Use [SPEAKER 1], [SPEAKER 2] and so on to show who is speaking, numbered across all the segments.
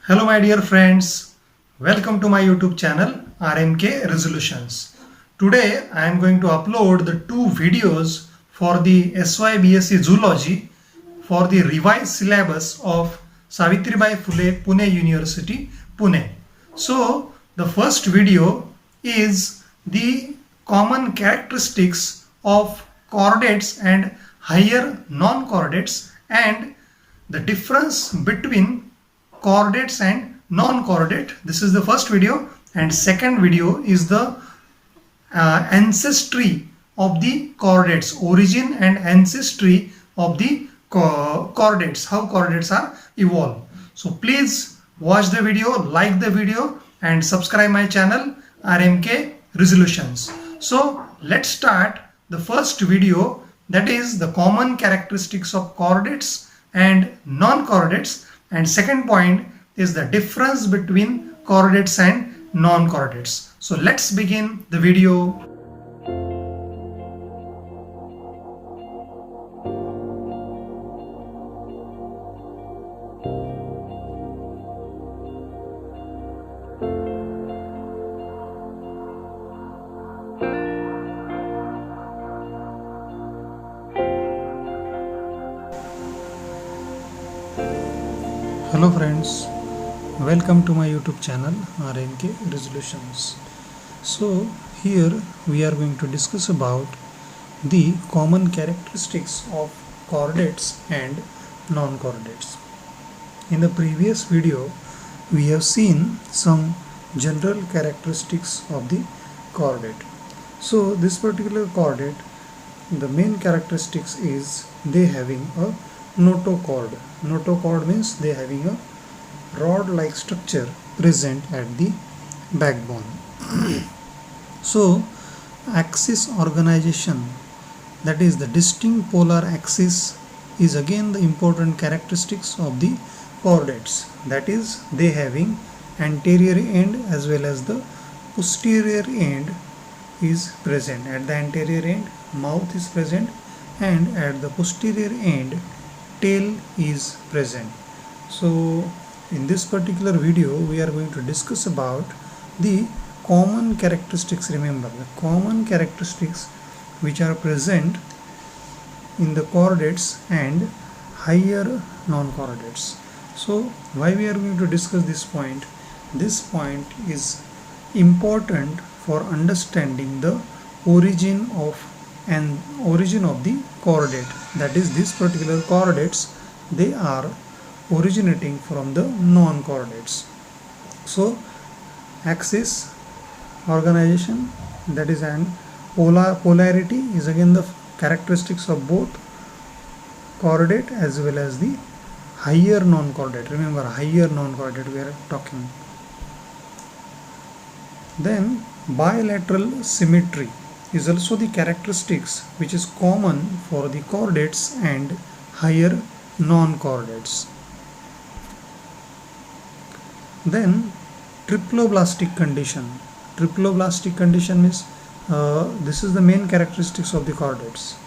[SPEAKER 1] Hello my dear friends, welcome to my YouTube channel RMK Resolutions. Today I am going to upload the two videos for the SY Zoology for the revised syllabus of Savitribai Phule Pune University, Pune. So the first video is the common characteristics of chordates and higher non-chordates and the difference between chordates and non-chordate. This is the first video, and second video is the ancestry of the chordates, origin and ancestry of the chordates, how chordates are evolved. So please watch the video, like the video and subscribe my channel RMK Resolutions. So let's start the first video, that is the common characteristics of chordates and non-chordates, and second point is the difference between chordates and non-chordates. So let's begin the video. Hello friends, welcome to my YouTube channel RMK Resolutions. So here we are going to discuss about the common characteristics of chordates and non-chordates. In the previous video we have seen some general characteristics of the chordate. So this particular chordate, the main characteristics is they having a notochord. Notochord means they having a rod-like structure present at the backbone. So axis organization, that is the distinct polar axis, is again the important characteristics of the chordates. That is they having anterior end as well as the posterior end is present. At the anterior end mouth is present, and at the posterior end tail is present. So in this particular video we are going to discuss about the common characteristics. Remember the common characteristics which are present in the chordates and higher non-chordates. So why we are going to discuss this point? This point is important for understanding the origin of the chordate. That is, this particular chordates, they are originating from the non-chordates. So axis organization, that is an polarity, is again the characteristics of both chordate as well as the higher non-chordate. Remember, higher non-chordate we are talking. Then bilateral symmetry is also the characteristics which is common for the chordates and higher non-chordates. Then triploblastic condition. Triploblastic condition means this is the main characteristics of the chordates.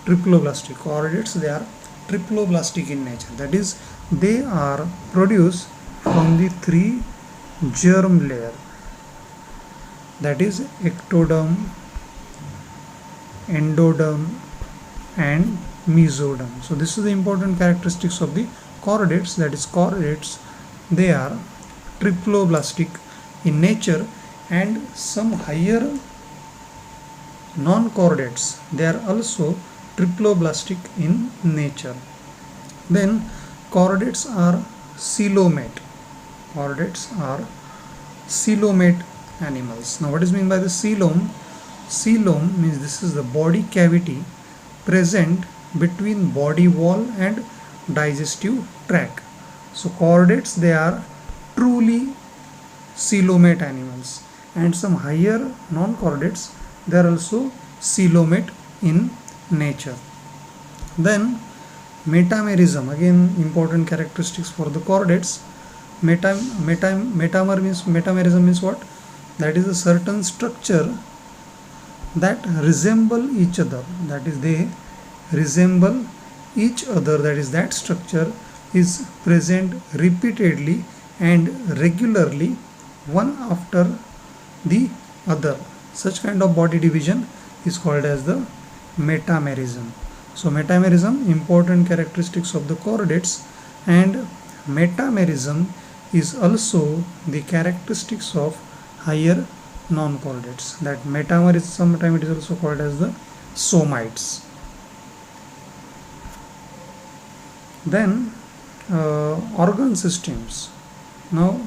[SPEAKER 1] Triploblastic chordates, they are triploblastic in nature. That is, they are produced from the three germ layer, that is ectoderm, endoderm and mesoderm. So this is the important characteristics of the chordates. That is, chordates, they are triploblastic in nature, and some higher non-chordates, they are also triploblastic in nature. Then chordates are coelomate. Chordates are coelomate animals. Now what is meant by the coelom? Coelom means this is the body cavity present between body wall and digestive tract. So chordates, they are truly coelomate animals, and some higher non-chordates, they are also coelomate in nature. Then metamerism, again important characteristics for the chordates. Metamerism means what? That is a certain structure that resemble each other, that is they resemble each other, that is that structure is present repeatedly and regularly one after the other. Such kind of body division is called as the metamerism. So metamerism, important characteristics of the chordates, and metamerism is also the characteristics of higher non-chordates. That metamerism, sometimes it is also called as the somites. Then organ systems. Now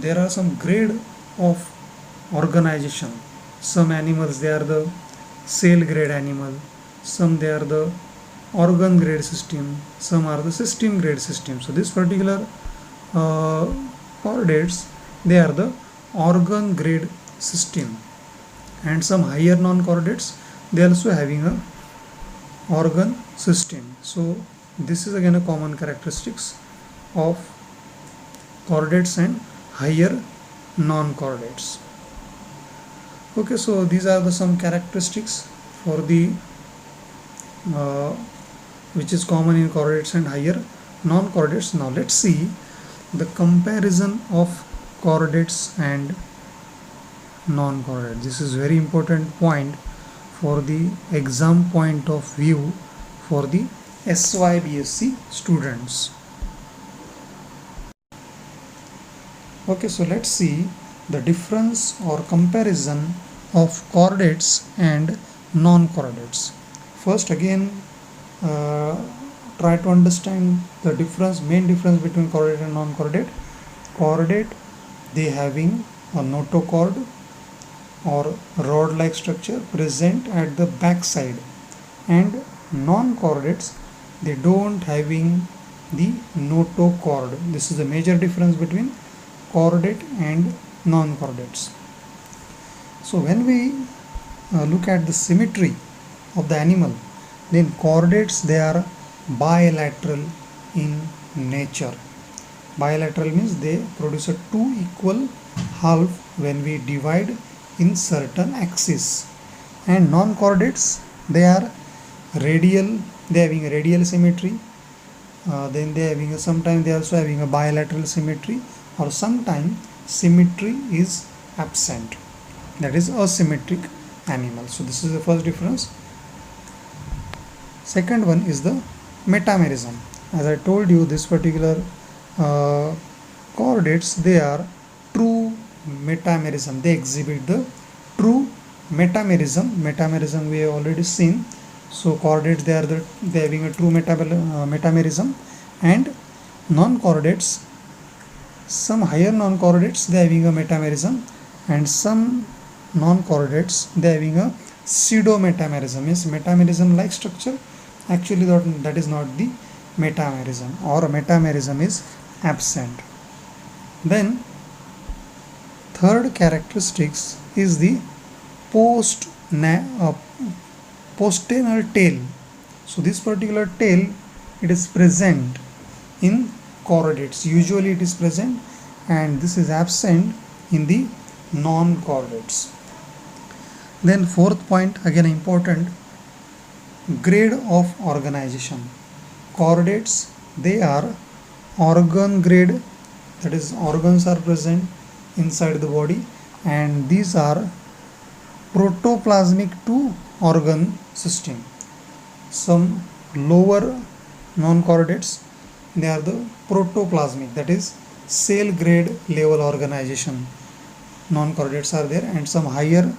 [SPEAKER 1] there are some grade of organization. Some animals, they are the cell grade animal, some they are the organ grade system, some are the system grade system. So this particular chordates, they are the organ grade system, and some higher non-chordates, they are also having a organ system. So this is again a common characteristics of chordates and higher non-chordates. Okay, so these are the some characteristics for the which is common in chordates and higher non-chordates. Now let's see the comparison of chordates and non-chordates. This is very important point for the exam point of view for the SYBSc students. Okay, so let's see the difference or comparison of chordates and non-chordates. First, again, try to understand the difference, main difference between chordate and non-chordate. Chordate, they having a notochord or rod-like structure present at the back side, and non-chordates, they don't having the notochord. This is the major difference between chordate and non-chordates. So when we look at the symmetry of the animal, then chordates, they are bilateral in nature. Bilateral means they produce a two equal half when we divide in certain axis, and non-chordates, they are radial, they having a radial symmetry, then they having a, sometimes they also having a bilateral symmetry, or sometimes symmetry is absent, that is asymmetric animal. So this is the first difference. Second one is the metamerism. As I told you, this particular chordates, they are true metamerism, they exhibit the true metamerism. Metamerism we have already seen. So chordates, they having a true metamerism, and non-chordates, some higher non-chordates, they having a metamerism, and some non-chordates, they having a pseudo metamerism, means metamerism like structure. Actually that is not the metamerism, or metamerism is absent. Then third characteristics is the posternal tail. So this particular tail, it is present in chordates, usually it is present, and this is absent in the non-chordates. Then fourth point, again important, grade of organization. Chordates, they are organ grade, that is organs are present inside the body, and these are protoplasmic to organ system. Some lower non-chordates, they are the protoplasmic, that is cell grade level organization. Non-chordates are there, and some higher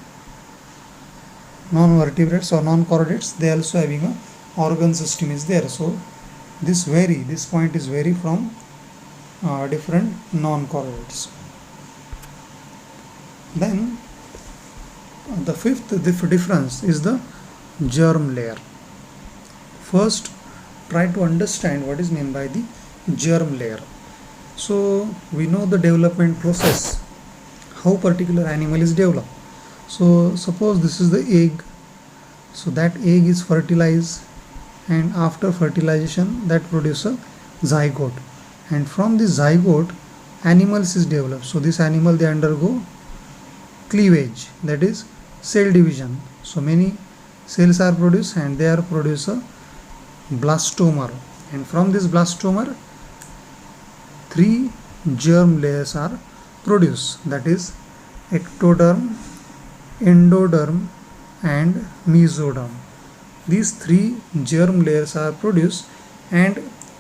[SPEAKER 1] non-vertebrates or non-chordates, they also having a organ system is there. So this point is vary from different non-chordates. Then the fifth difference is the germ layer. First, try to understand what is meant by the germ layer. So we know the development process, how particular animal is developed. So suppose this is the egg, so that egg is fertilized, and after fertilization that produces a zygote, and from this zygote animals is developed. So this animal, they undergo cleavage, that is cell division. So many cells are produced, and they are produce a blastomer, and from this blastomer three germ layers are produced, that is ectoderm, endoderm and mesoderm. These three germ layers are produced, and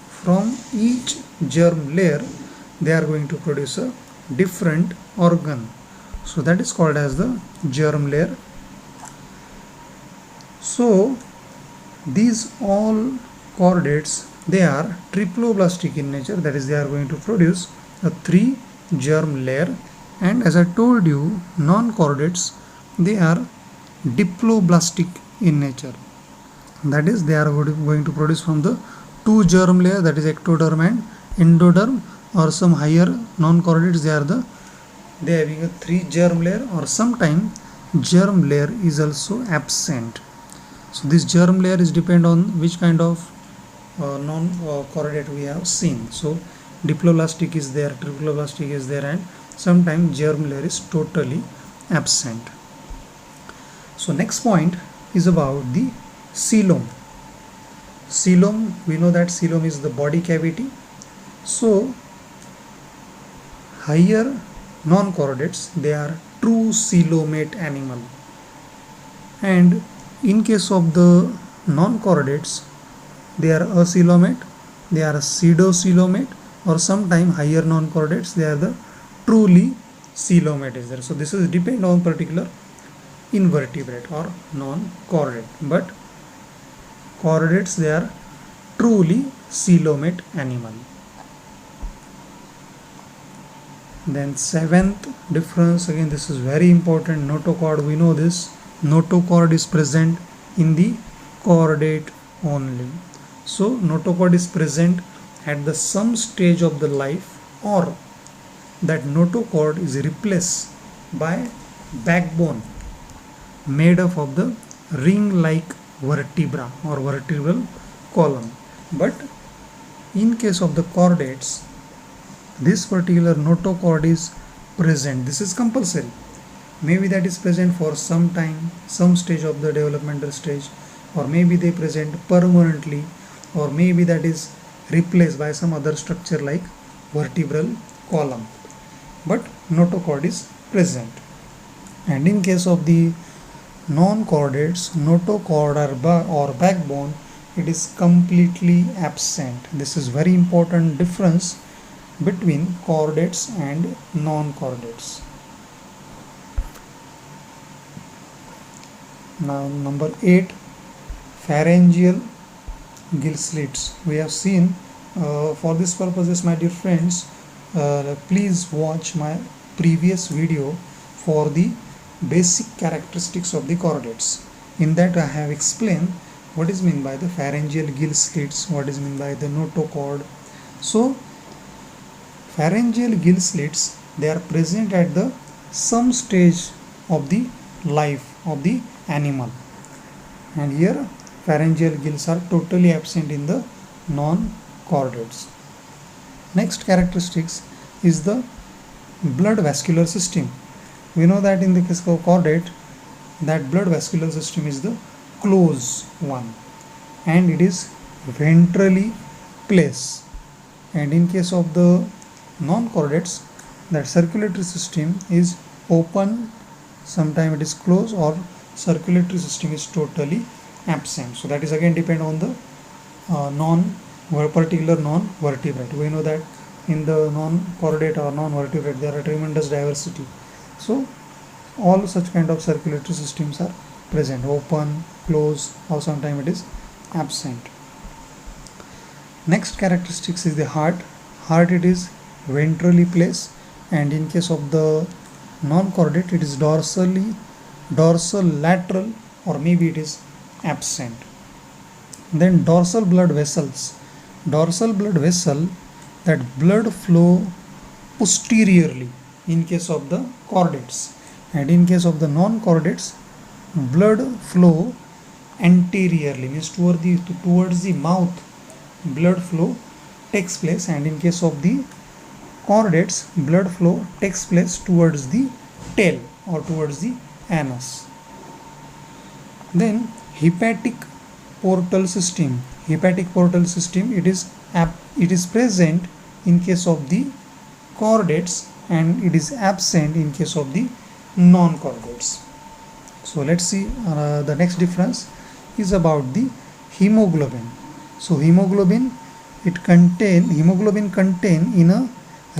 [SPEAKER 1] from each germ layer they are going to produce a different organ. So that is called as the germ layer. So these all chordates, they are triploblastic in nature, that is they are going to produce a three germ layer. And as I told you, non-chordates, they are diploblastic in nature, that is they are going to produce from the two germ layer, that is ectoderm and endoderm, or some higher non-chordates, they having a three germ layer, or sometime germ layer is also absent. So this germ layer is depend on which kind of non-chordate we have seen. So diploblastic is there, triploblastic is there, and sometimes germ layer is totally absent. So next point is about the coelom. Coelom, we know that coelom is the body cavity. So higher non-chordates, they are true coelomate animal, and in case of the non-chordates, they are acoelomate, they are pseudocoelomate, or sometime higher non-chordates, they are the truly coelomate is there. So this is depend on particular invertebrate or non-chordate, but chordates, they are truly coelomate animal. Then seventh difference, again this is very important, notochord, we know this, notochord is present in the chordate only. So notochord is present at the some stage of the life, or that notochord is replaced by backbone made up of the ring-like vertebra or vertebral column. But in case of the chordates, this particular notochord is present. This is compulsory. Maybe that is present for some time, some stage of the developmental stage, or maybe they present permanently, or maybe that is replaced by some other structure like vertebral column. But notochord is present. And in case of the non-chordates, notochord or backbone, it is completely absent. This is very important difference between chordates and non-chordates. Now number 8, pharyngeal gill slits. We have seen, for this purposes my dear friends, please watch my previous video for the basic characteristics of the chordates. In that I have explained what is meant by the pharyngeal gill slits, what is meant by the notochord. So pharyngeal gill slits, they are present at the some stage of the life of the animal, and here pharyngeal gills are totally absent in the non-chordates. Next characteristics is the blood vascular system. We know that in the case of chordate, that blood vascular system is the closed one, and it is ventrally placed. And in case of the non-chordates, that circulatory system is open, sometimes it is closed, or circulatory system is totally absent. So that is again depend on the particular non-vertebrate. We know that in the non-chordate or non-vertebrate there are tremendous diversity. So all such kind of circulatory systems are present, open, closed, or sometimes it is absent. Next characteristics is the heart. Heart, it is ventrally placed, and in case of the non-chordate, it is dorsal lateral, or maybe it is absent. Then dorsal blood vessels. Dorsal blood vessel, that blood flow posteriorly in case of the chordates, and in case of the non-chordates, blood flow anteriorly, means towards the mouth blood flow takes place, and in case of the chordates, blood flow takes place towards the tail or towards the anus. Then hepatic portal system. Hepatic portal system, it is present in case of the chordates and it is absent in case of the non-chordates. So let's see the next difference is about the hemoglobin. So hemoglobin contain in a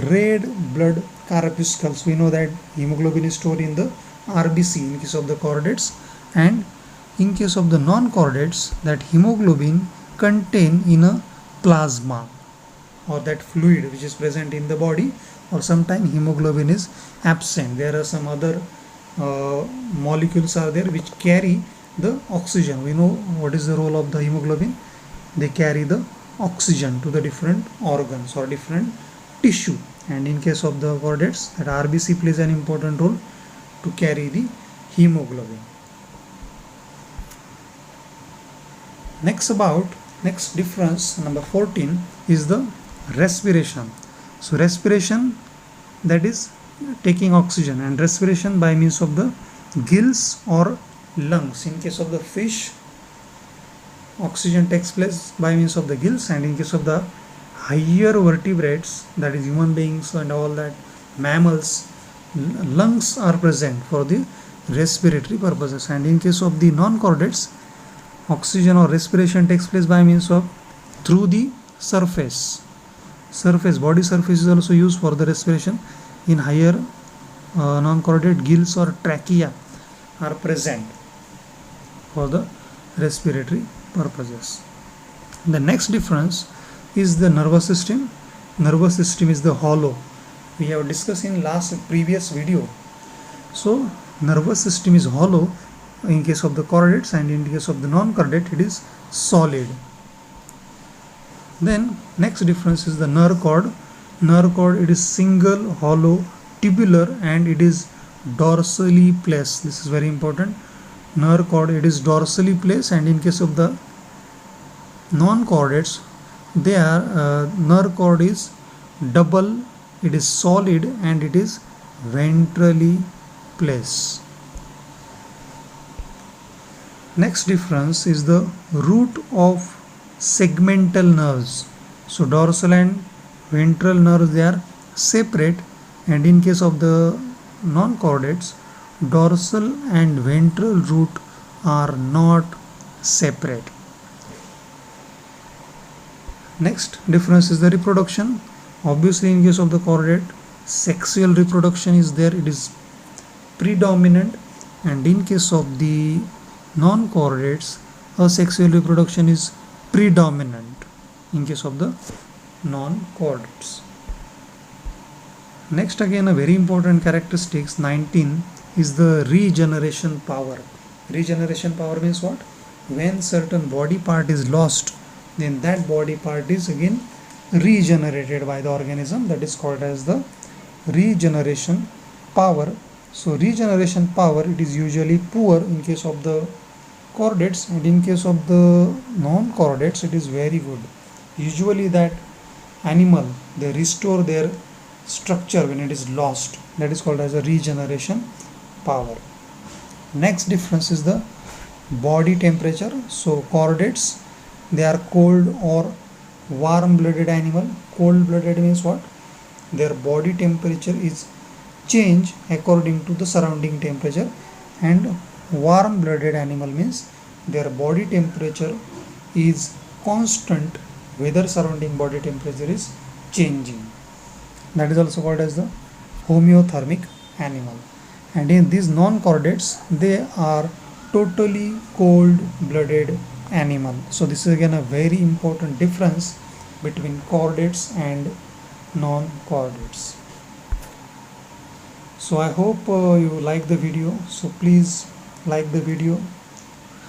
[SPEAKER 1] red blood corpuscles. We know that hemoglobin is stored in the RBC in case of the chordates, and in case of the non-chordates that hemoglobin contain in a plasma or that fluid which is present in the body, or sometimes hemoglobin is absent. There are some other molecules are there which carry the oxygen. We know what is the role of the hemoglobin. They carry the oxygen to the different organs or different tissue, and in case of the chordates that RBC plays an important role to carry the hemoglobin. Next difference number 14 is the respiration. So respiration, that is taking oxygen, and respiration by means of the gills or lungs. In case of the fish, oxygen takes place by means of the gills, and in case of the higher vertebrates, that is human beings and all that mammals, lungs are present for the respiratory purposes. And in case of the non-chordates, oxygen or respiration takes place by means of through the body surface is also used for the respiration. In higher non-chordate, gills or trachea are present for the respiratory purposes. The next difference is the nervous system. Nervous system is the hollow. We have discussed in previous video. So nervous system is hollow in case of the chordates, and in case of the non-chordate it is solid. Then next difference is the nerve cord. Nerve cord, it is single, hollow, tubular, and it is dorsally placed. This is very important. Nerve cord, it is dorsally placed, and in case of the non-chordates, nerve cord is double, it is solid, and it is ventrally placed. Next difference is the root of segmental nerves. So dorsal and ventral nerves, they are separate, and in case of the non-chordates, dorsal and ventral root are not separate. Next difference is the reproduction. Obviously in case of the chordate, sexual reproduction is there, it is predominant, and in case of the non-chordates, asexual reproduction is predominant in case of the non-chordates. Next, again, a very important characteristics 19 is the regeneration power. Regeneration power means what? When certain body part is lost, then that body part is again regenerated by the organism. That is called as the regeneration power. So regeneration power, it is usually poor in case of the chordates, and in case of the non-chordates it is very good. Usually that animal, they restore their structure when it is lost. That is called as a regeneration power. Next difference is the body temperature. So chordates, they are cold or warm blooded animal. Cold blooded means what? Their body temperature is changed according to the surrounding temperature, and warm blooded animal means their body temperature is constant whether surrounding body temperature is changing. That is also called as the homeothermic animal. And in these non-chordates, they are totally cold blooded animal. So this is again a very important difference between chordates and non-chordates. So I hope you like the video. So please like the video,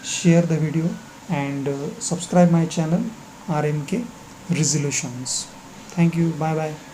[SPEAKER 1] share the video, and subscribe my channel RMK Resolutions. Thank you. Bye bye.